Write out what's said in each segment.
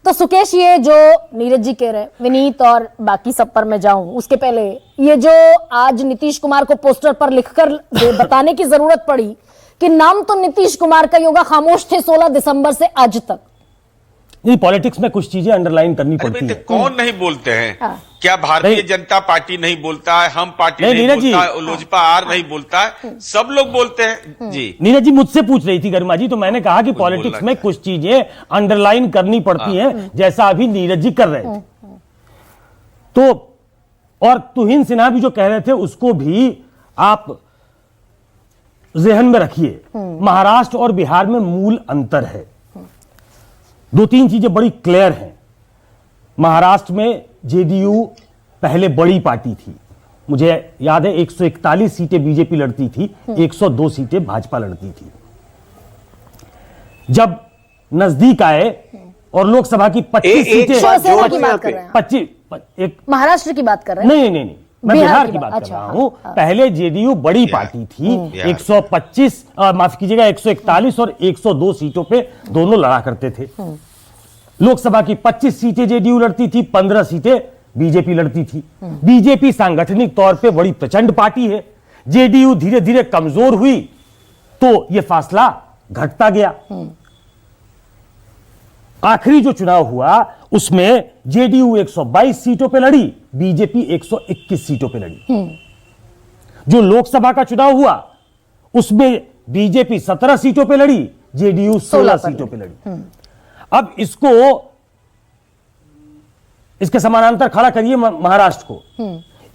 तो सुकेश, ये जो नीरज जी कह रहे हैं, विनीत और बाकी सब पर मैं जाऊं उसके पहले, ये जो आज नीतीश कुमार को पोस्टर पर लिखकर बताने की जरूरत पड़ी कि नाम तो नीतीश कुमार का ही होगा, खामोश थे 16 दिसंबर से आज तक। नहीं, पॉलिटिक्स में कुछ चीजें अंडरलाइन करनी पड़ती है। कौन नहीं बोलते हैं? हाँ। क्या भारतीय जनता पार्टी नहीं बोलता है, हम पार्टी नहीं बोलता है, लोजपा आर नहीं बोलता है, सब लोग बोलते हैं जी। नीरज जी मुझसे पूछ रही थी गरिमा जी, तो मैंने कहा कि पॉलिटिक्स में कुछ चीजें अंडरलाइन करनी पड़ती हैं, जैसा अभी नीरज जी कर रहे थे। तो और तुहिन सिन्हा भी जो कह रहे थे उसको भी आप जहन में रखिए। महाराष्ट्र और बिहार में मूल अंतर है, दो तीन चीजें बड़ी क्लियर हैं। महाराष्ट्र में जेडीयू पहले बड़ी पार्टी थी, मुझे याद है 141 सीटें बीजेपी लड़ती थी, 102 सीटें भाजपा लड़ती थी। जब नजदीक आए और लोकसभा की 25 सीटें, 25 महाराष्ट्र की बात कर रहे हैं? नहीं, मैं बिहार की बात कर रहा हूं। पहले जेडीयू बड़ी पार्टी थी, 125 माफ कीजिएगा 141 और 102 सीटों पे दोनों लड़ा करते थे। लोकसभा की 25 सीटें जेडीयू लड़ती थी, 15 सीटें बीजेपी लड़ती थी। बीजेपी सांगठनिक तौर पे बड़ी प्रचंड पार्टी है। जेडीयू धीरे धीरे कमजोर हुई तो यह फासला घटता गया। आखिरी जो चुनाव हुआ उसमें जेडीयू 122 सीटों पे लड़ी, बीजेपी 121 सीटों पे लड़ी। जो लोकसभा का चुनाव हुआ उसमें बीजेपी 17 सीटों पे लड़ी, जेडीयू 16 सीटों पे लड़ी। अब इसके समानांतर खड़ा करिए महाराष्ट्र को।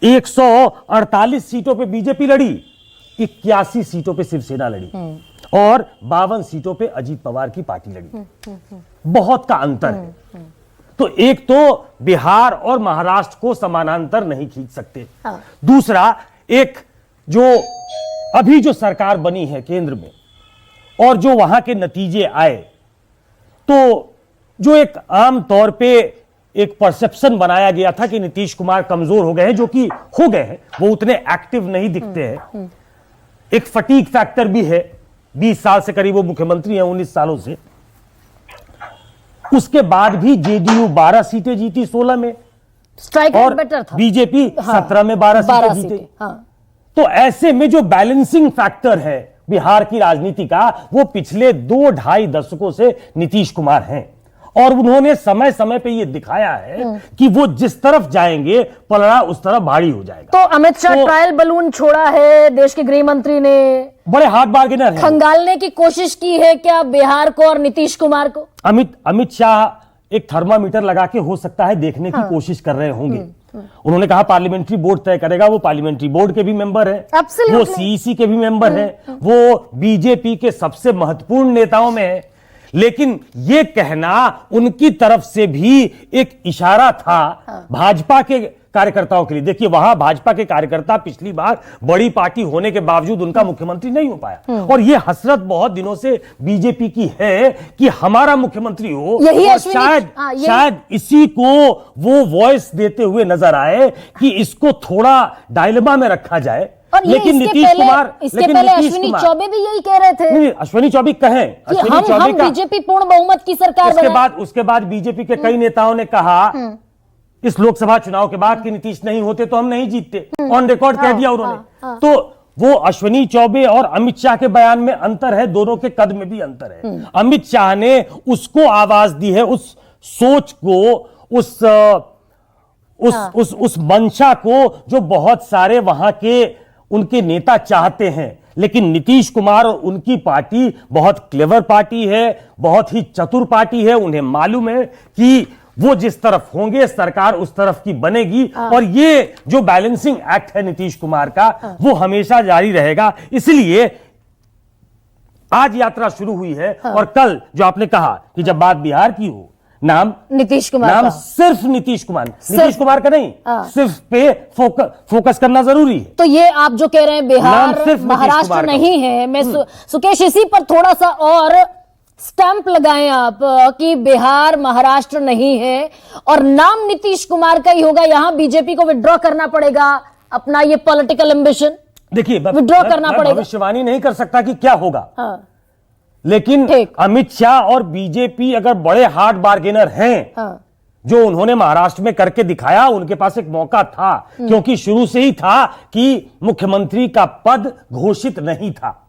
148 सीटों पे बीजेपी लड़ी, 81 सीटों पे शिवसेना लड़ी और 52 सीटों पे अजीत पवार की पार्टी लड़ी। बहुत का अंतर है। तो एक तो बिहार और महाराष्ट्र को समानांतर नहीं खींच सकते। दूसरा, एक जो अभी जो सरकार बनी है केंद्र में और जो वहां के नतीजे आए, तो जो एक आम तौर पे एक परसेप्शन बनाया गया था कि नीतीश कुमार कमजोर हो गए हैं, जो कि हो गए हैं, वो उतने एक्टिव नहीं दिखते हैं। एक फटीग फैक्टर भी है, 20 साल से करीब वो मुख्यमंत्री हैं, 19 सालों से। उसके बाद भी जेडीयू 12 सीटें जीती 16 में, स्ट्राइक और बेटर था। बीजेपी 17 में 12 सीटें जीते। तो ऐसे में जो बैलेंसिंग फैक्टर है बिहार की राजनीति का, वो पिछले 2-2.5 दशकों से नीतीश कुमार हैं। और उन्होंने समय समय पे ये दिखाया है कि वो जिस तरफ जाएंगे पलड़ा उस तरफ भारी हो जाएगा। तो अमित शाह ट्रायल बलून छोड़ा है, देश के गृह मंत्री ने बड़े हार्ड बार्गेनर हैं। खंगालने की कोशिश की है क्या बिहार को और नीतीश कुमार को? अमित शाह एक थर्मामीटर लगा के हो सकता है देखने की कोशिश कर रहे होंगे। उन्होंने कहा पार्लियामेंट्री बोर्ड तय करेगा, वो पार्लियामेंट्री बोर्ड के भी मेंबर है, वो सीईसी के भी मेंबर है, वो बीजेपी के सबसे महत्वपूर्ण नेताओं में है। लेकिन ये कहना उनकी तरफ से भी एक इशारा था भाजपा के कार्यकर्ताओं के लिए। देखिए, वहां भाजपा के कार्यकर्ता पिछली बार बड़ी पार्टी होने के बावजूद उनका मुख्यमंत्री नहीं हो पाया, और ये हसरत बहुत दिनों से बीजेपी की है कि हमारा मुख्यमंत्री हो। और शायद इसी को वो वॉइस देते हुए नजर आए कि इसको थोड़ा डायलेमा में रखा जाए। लेकिन नीतीश कुमार, इसके पहले अश्विनी चौबे भी यही कह रहे थे। नहीं, अश्विनी चौबे कहें, अश्विनी चौबे का बीजेपी पूर्ण बहुमत की सरकार उसके बाद बीजेपी के कई नेताओं ने कहा इस लोकसभा चुनाव के बाद कि नीतीश नहीं होते तो हम नहीं जीतते, ऑन रिकॉर्ड कह दिया उन्होंने। तो वो अश्विनी चौबे और अमित शाह के बयान में अंतर है, दोनों के कद में भी अंतर है। अमित शाह ने उसको आवाज दी है, उस सोच को, उस मंशा को जो बहुत सारे वहां के उनके नेता चाहते हैं। लेकिन नीतीश कुमार और उनकी पार्टी बहुत क्लेवर पार्टी है, बहुत ही चतुर पार्टी है। उन्हें मालूम है कि वो जिस तरफ होंगे सरकार उस तरफ की बनेगी, और ये जो बैलेंसिंग एक्ट है नीतीश कुमार का वो हमेशा जारी रहेगा। इसलिए आज यात्रा शुरू हुई है, और कल जो आपने कहा कि जब बात बिहार की हो, नाम नीतीश कुमार, नाम सिर्फ नीतीश कुमार का नहीं, सिर्फ पे फोकस करना जरूरी है। तो ये आप जो कह रहे हैं बिहार महाराष्ट्र नहीं है, मैं सुकेश इसी पर थोड़ा सा और स्टैंप लगाएं आप कि बिहार महाराष्ट्र नहीं है और नाम नीतीश कुमार का ही होगा। यहां बीजेपी को विड्रॉ करना पड़ेगा अपना ये पॉलिटिकल एम्बिशन। देखिए, विड्रॉ करना पड़ेगा। भविष्यवाणी नहीं कर सकता कि क्या होगा, लेकिन ठीक। अमित शाह और बीजेपी अगर बड़े हार्ड बार्गेनर हैं, हाँ। जो उन्होंने महाराष्ट्र में करके दिखाया, उनके पास एक मौका था, क्योंकि शुरू से ही था कि मुख्यमंत्री का पद घोषित नहीं था।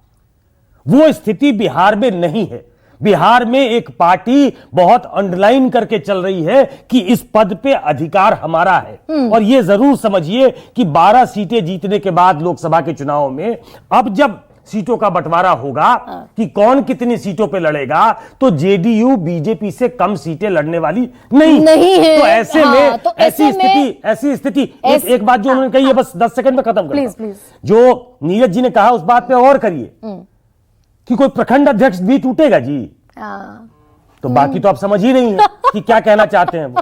वो स्थिति बिहार में नहीं है। बिहार में एक पार्टी बहुत अंडरलाइन करके चल रही है कि इस पद पे अधिकार हमारा है। और ये जरूर समझिए कि 12 सीटें जीतने के बाद लोकसभा के चुनाव में अब जब सीटों का बंटवारा होगा कि कौन कितनी सीटों पे लड़ेगा, तो जेडीयू बीजेपी से कम सीटें लड़ने वाली नहीं है। तो ऐसे हाँ, में तो ऐसी स्थिति एक बात जो उन्होंने कही है, बस 10 सेकंड में खत्म प्लीज करता हूं। प्लीज। जो नीरज जी ने कहा उस बात पे और करिए कि कोई प्रखंड अध्यक्ष भी टूटेगा जी, तो बाकी तो आप समझ ही नहीं है कि क्या कहना चाहते हैं वो।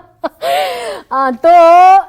तो